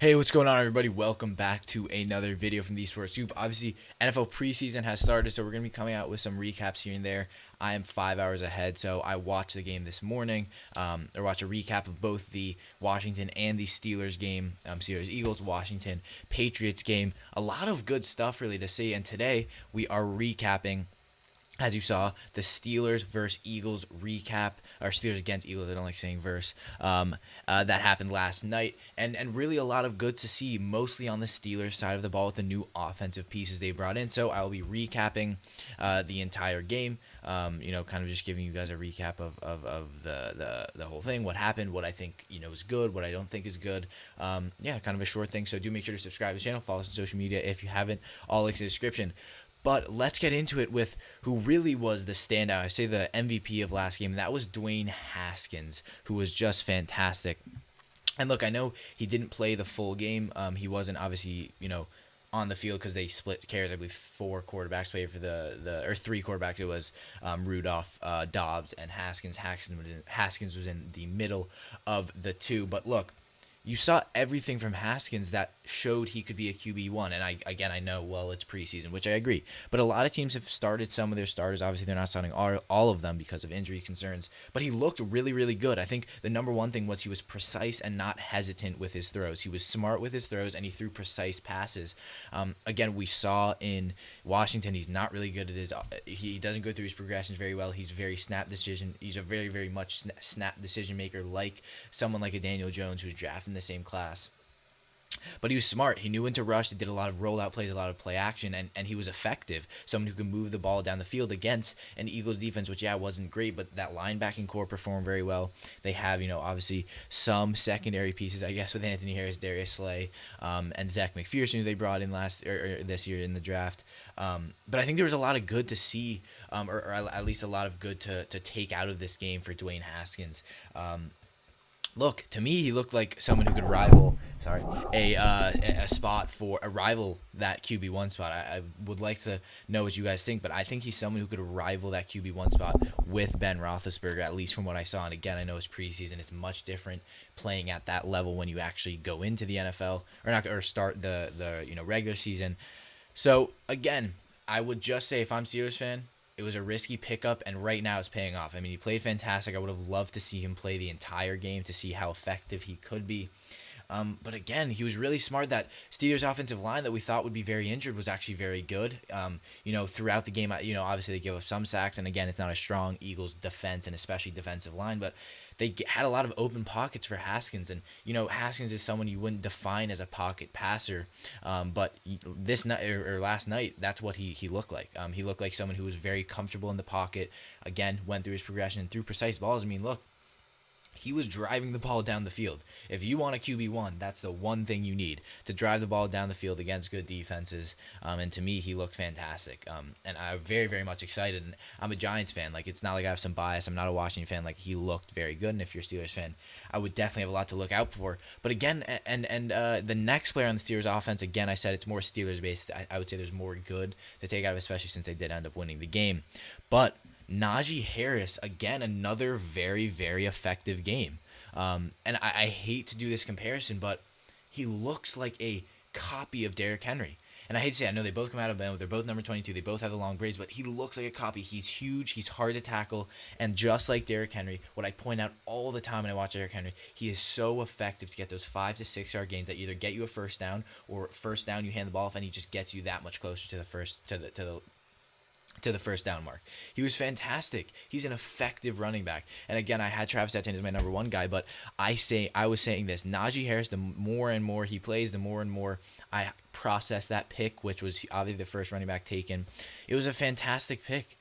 Hey, what's going on, everybody? Welcome back to another video from the Sports Scoop. Obviously, NFL preseason has started, so we're going to be coming out with some recaps here and there. I am 5 hours ahead, so I watched the game this morning, or watched a recap of both the Washington and the Steelers game, Steelers-Eagles, Washington, Patriots game. A lot of good stuff, really, to see, and today we are recapping, as you saw, the Steelers versus Eagles recap, or Steelers against Eagles, I don't like saying verse, that happened last night, and really a lot of good to see, mostly on the Steelers side of the ball with the new offensive pieces they brought in. So I'll be recapping the entire game, kind of just giving you guys a recap of the whole thing, what happened, what I think, is good, what I don't think is good. Kind of a short thing, so do make sure to subscribe to the channel, follow us on social media if you haven't, all links in the description. But let's get into it with who really was the standout. I say the MVP of last game. That was Dwayne Haskins, who was just fantastic. And look, I know he didn't play the full game. He wasn't obviously, on the field because they split carries. I believe 4 quarterbacks played for or 3 quarterbacks. It was Rudolph, Dobbs, and Haskins. Haskins was in the middle of the two. But look, you saw everything from Haskins that showed he could be a QB1. And I know, well, it's preseason, which I agree. But a lot of teams have started some of their starters. Obviously, they're not starting all of them because of injury concerns. But he looked really, really good. I think the number one thing was he was precise and not hesitant with his throws. He was smart with his throws, and he threw precise passes. Again, we saw in Washington, he's not really good at his he doesn't go through his progressions very well. He's very snap decision. He's a very, very much snap decision maker, like someone like a Daniel Jones who's drafted in the same class. But he was smart. He knew when to rush. He did a lot of rollout plays, a lot of play action, and he was effective. Someone who can move the ball down the field against an Eagles defense, which, wasn't great, but that linebacking core performed very well. They have, obviously some secondary pieces, I guess, with Anthony Harris, Darius Slay, and Zach McPherson, who they brought in this year in the draft. But I think there was a lot of good to see, or at least a lot of good to take out of this game for Dwayne Haskins. Look, to me, he looked like someone who could rival, a spot for a rival that QB1 spot. I would like to know what you guys think, but I think he's someone who could rival that QB1 spot with Ben Roethlisberger, at least from what I saw. And again, I know it's preseason; it's much different playing at that level when you actually go into the NFL or start the regular season. So again, I would just say if I'm a Steelers fan, it was a risky pickup, and right now it's paying off. I mean, he played fantastic. I would have loved to see him play the entire game to see how effective he could be. But again, he was really smart. That Steelers offensive line that we thought would be very injured was actually very good. Throughout the game, obviously they give up some sacks, and again, it's not a strong Eagles defense and especially defensive line, but they had a lot of open pockets for Haskins, and Haskins is someone you wouldn't define as a pocket passer, but this night or last night, that's what he looked like. He looked like someone who was very comfortable in the pocket. Again, went through his progression and threw precise balls. I mean, look, he was driving the ball down the field. If you want a QB1, that's the one thing you need, to drive the ball down the field against good defenses. And to me, he looked fantastic. And I'm very, very much excited. And I'm a Giants fan. Like, it's not like I have some bias. I'm not a Washington fan. Like, he looked very good. And if you're a Steelers fan, I would definitely have a lot to look out for. But again, the next player on the Steelers offense, again, I said it's more Steelers based. I would say there's more good to take out of it, especially since they did end up winning the game. But Najee Harris, again, another very, very effective game. And I hate to do this comparison, but he looks like a copy of Derrick Henry. And I hate to say, I know they both come out of Bama. They're both number 22. They both have the long braids, but he looks like a copy. He's huge. He's hard to tackle. And just like Derrick Henry, what I point out all the time when I watch Derrick Henry, he is so effective to get those 5 to 6 yard gains that either get you a first down, or first down you hand the ball off, and he just gets you that much closer to the first down mark. He was fantastic. He's an effective running back. And again, I had Travis Etienne as my number 1 guy, but I was saying this: Najee Harris, the more and more he plays, the more and more I process that pick, which was obviously the first running back taken. It was a fantastic pick.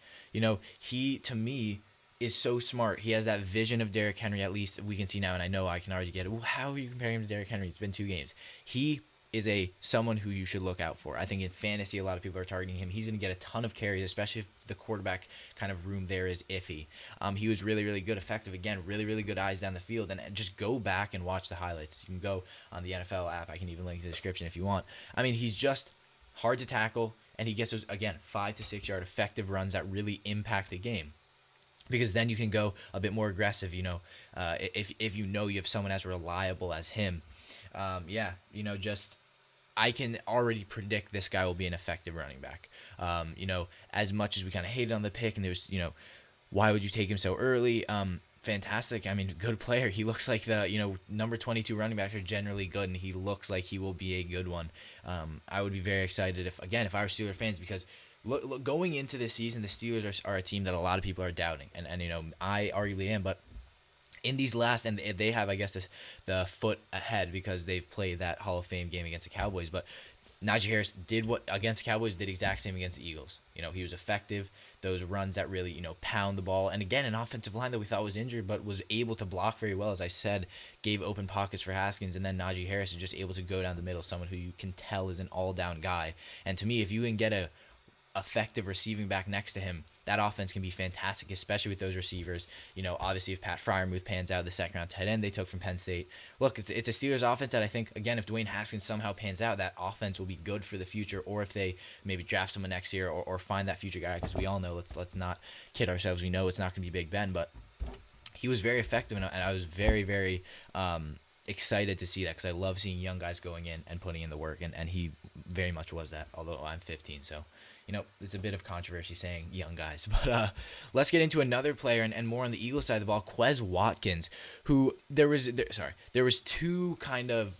He, to me, is so smart. He has that vision of Derrick Henry, at least we can see now, and I know I can already get it. Well, how are you comparing him to Derrick Henry? It's been 2 games. He is someone who you should look out for. I think in fantasy, a lot of people are targeting him. He's going to get a ton of carries, especially if the quarterback kind of room there is iffy. He was really, really good, effective. Again, really, really good eyes down the field. And just go back and watch the highlights. You can go on the NFL app. I can even link to the description if you want. I mean, he's just hard to tackle, and he gets those, again, 5 to 6 yard effective runs that really impact the game. Because then you can go a bit more aggressive, if you have someone as reliable as him. Yeah, just I can already predict this guy will be an effective running back. As much as we kind of hated on the pick, and there's, why would you take him so early? Fantastic. I mean, good player. He looks like the, number 22 running backs are generally good, and he looks like he will be a good one. I would be very excited if I were Steelers fans, because look, going into this season, the Steelers are a team that a lot of people are doubting, and I arguably am, but in these last, and they have, I guess, the foot ahead because they've played that Hall of Fame game against the Cowboys. But Najee Harris did what against the Cowboys, did exact same against the Eagles. He was effective. Those runs that really, pound the ball. And again, an offensive line that we thought was injured, but was able to block very well, as I said, gave open pockets for Haskins. And then Najee Harris is just able to go down the middle, someone who you can tell is an all-down guy. And to me, if you can get a effective receiving back next to him, that offense can be fantastic, especially with those receivers. Obviously, if Pat Freiermuth pans out, the second-round tight end they took from Penn State. Look, it's a Steelers offense that I think, again, if Dwayne Haskins somehow pans out, that offense will be good for the future, or if they maybe draft someone next year, or find that future guy, because we all know, let's not kid ourselves, we know it's not going to be Big Ben, but he was very effective, and I was very, very excited to see that, because I love seeing young guys going in and putting in the work, and he very much was that, although I'm 15, so it's a bit of controversy saying young guys. But let's get into another player, and more on the Eagles side of the ball, Quez Watkins, who there was two kind of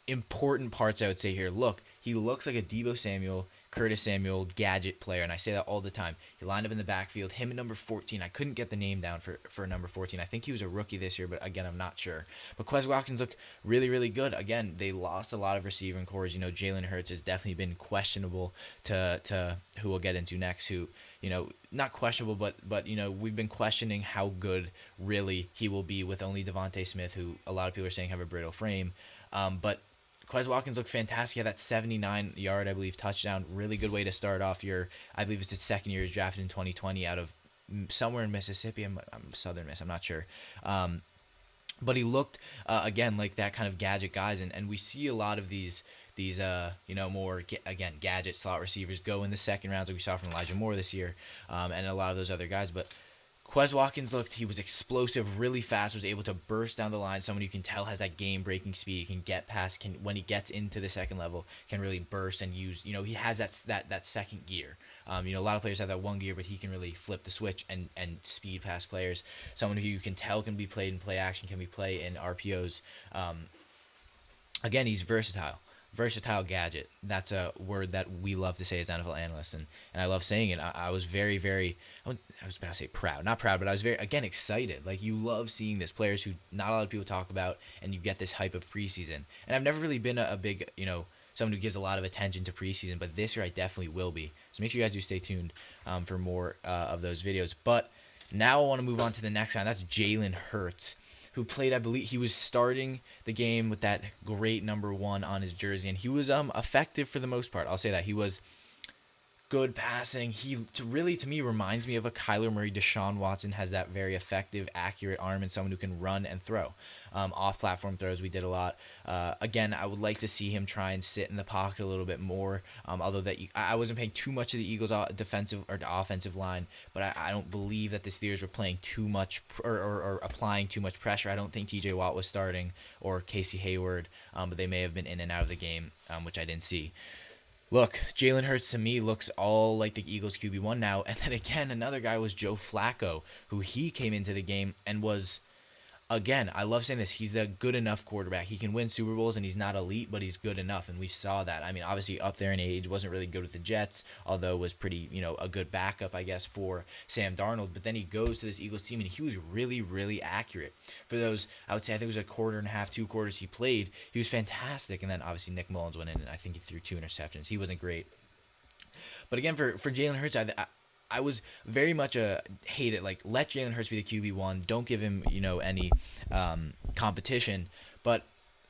important parts, I would say, here. Look, he looks like a Deebo Samuel, Curtis Samuel gadget player, and I say that all the time. He lined up in the backfield, him and number 14. I couldn't get the name down for number 14. I think he was a rookie this year, but again, I'm not sure. But Quez Watkins looked really, really good. Again, they lost a lot of receiving cores. Jalen Hurts has definitely been questionable to who we'll get into next, who, not questionable, but we've been questioning how good really he will be with only Devontae Smith, who a lot of people are saying have a brittle frame. But Quez Watkins looked fantastic. He had that 79-yard, I believe, touchdown. Really good way to start off I believe it's his second year. He was drafted in 2020 out of somewhere in Mississippi. I'm Southern Miss. I'm not sure. But he looked, again, like that kind of gadget guys. And we see a lot of these more, again, gadget slot receivers go in the second rounds, like we saw from Elijah Moore this year, and a lot of those other guys. But Quez Watkins he was explosive, really fast, was able to burst down the line. Someone you can tell has that game-breaking speed, can get past, when he gets into the second level, can really burst and use, he has that second gear. A lot of players have that one gear, but he can really flip the switch and speed past players. Someone who you can tell can be played in play action, can be played in RPOs. Again, he's versatile. Versatile gadget. That's a word that we love to say as NFL analysts, and I love saying it. I was very, very, I was about to say proud. Not proud, but I was very, again, excited. Like, you love seeing this. Players who not a lot of people talk about, and you get this hype of preseason. And I've never really been a big, someone who gives a lot of attention to preseason, but this year I definitely will be. So make sure you guys do stay tuned for more of those videos. But now I want to move on to the next guy. That's Jalen Hurts, who played, I believe, he was starting the game with that great number 1 on his jersey, and he was effective for the most part. I'll say that. He was good passing. He to me reminds me of a Kyler Murray. Deshaun Watson has that very effective, accurate arm, and someone who can run and throw. Off-platform throws, we did a lot. Again, I would like to see him try and sit in the pocket a little bit more. Although I wasn't paying too much of the Eagles' defensive or offensive line, but I don't believe that the Steelers were playing too much or applying too much pressure. I don't think T.J. Watt was starting or Casey Hayward, but they may have been in and out of the game, which I didn't see. Look, Jalen Hurts to me looks all like the Eagles QB1 now. And then again, another guy was Joe Flacco, who he came into the game and was, again, I love saying this, he's the good enough quarterback. He can win Super Bowls, and he's not elite, but he's good enough, and we saw that. I mean, obviously up there in age, wasn't really good with the Jets, although was pretty, a good backup, I guess, for Sam Darnold. But then he goes to this Eagles team, and he was really, really accurate. For those, I would say, I think it was a quarter and a half, 2 quarters he played, he was fantastic. And then obviously Nick Mullins went in, and I think he threw 2 interceptions. He wasn't great. But again, for Jalen Hurts, I was very much hate it. Like, let Jalen Hurts be the QB1. Don't give him, any competition. But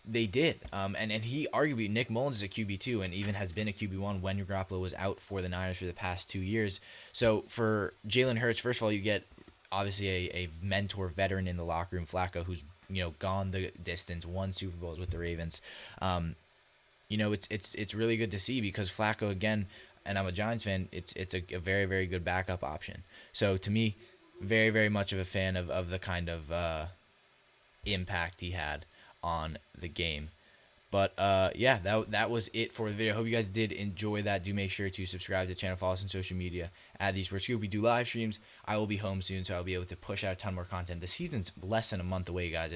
they did. And he arguably, Nick Mullins is a QB2 and even has been a QB1 when Garoppolo was out for the Niners for the past 2 years. So for Jalen Hurts, first of all, you get obviously a mentor veteran in the locker room, Flacco, who's gone the distance, won Super Bowls with the Ravens. It's really good to see, because Flacco, again, and I'm a Giants fan, it's a very, very good backup option. So to me, very, very much of a fan of the kind of impact he had on the game. But yeah, that was it for the video. Hope you guys did enjoy that. Do make sure to subscribe to the channel, follow us on social media at the Sports Scoop. We do live streams. I will be home soon, so I'll be able to push out a ton more content. The season's less than a month away, guys.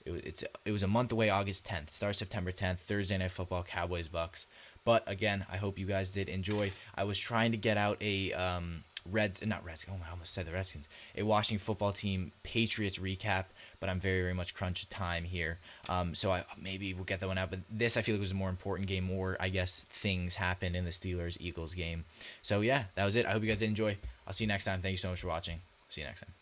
It was a month away, August 10th. Starts September 10th, Thursday Night Football, Cowboys Bucks. But again, I hope you guys did enjoy. I was trying to get out a I almost said the Redskins. A Washington Football Team Patriots recap, but I'm very, very much crunch time here. So maybe we'll get that one out. But this, I feel like, was a more important game. More, I guess, things happened in the Steelers-Eagles game. So yeah, that was it. I hope you guys did enjoy. I'll see you next time. Thank you so much for watching. See you next time.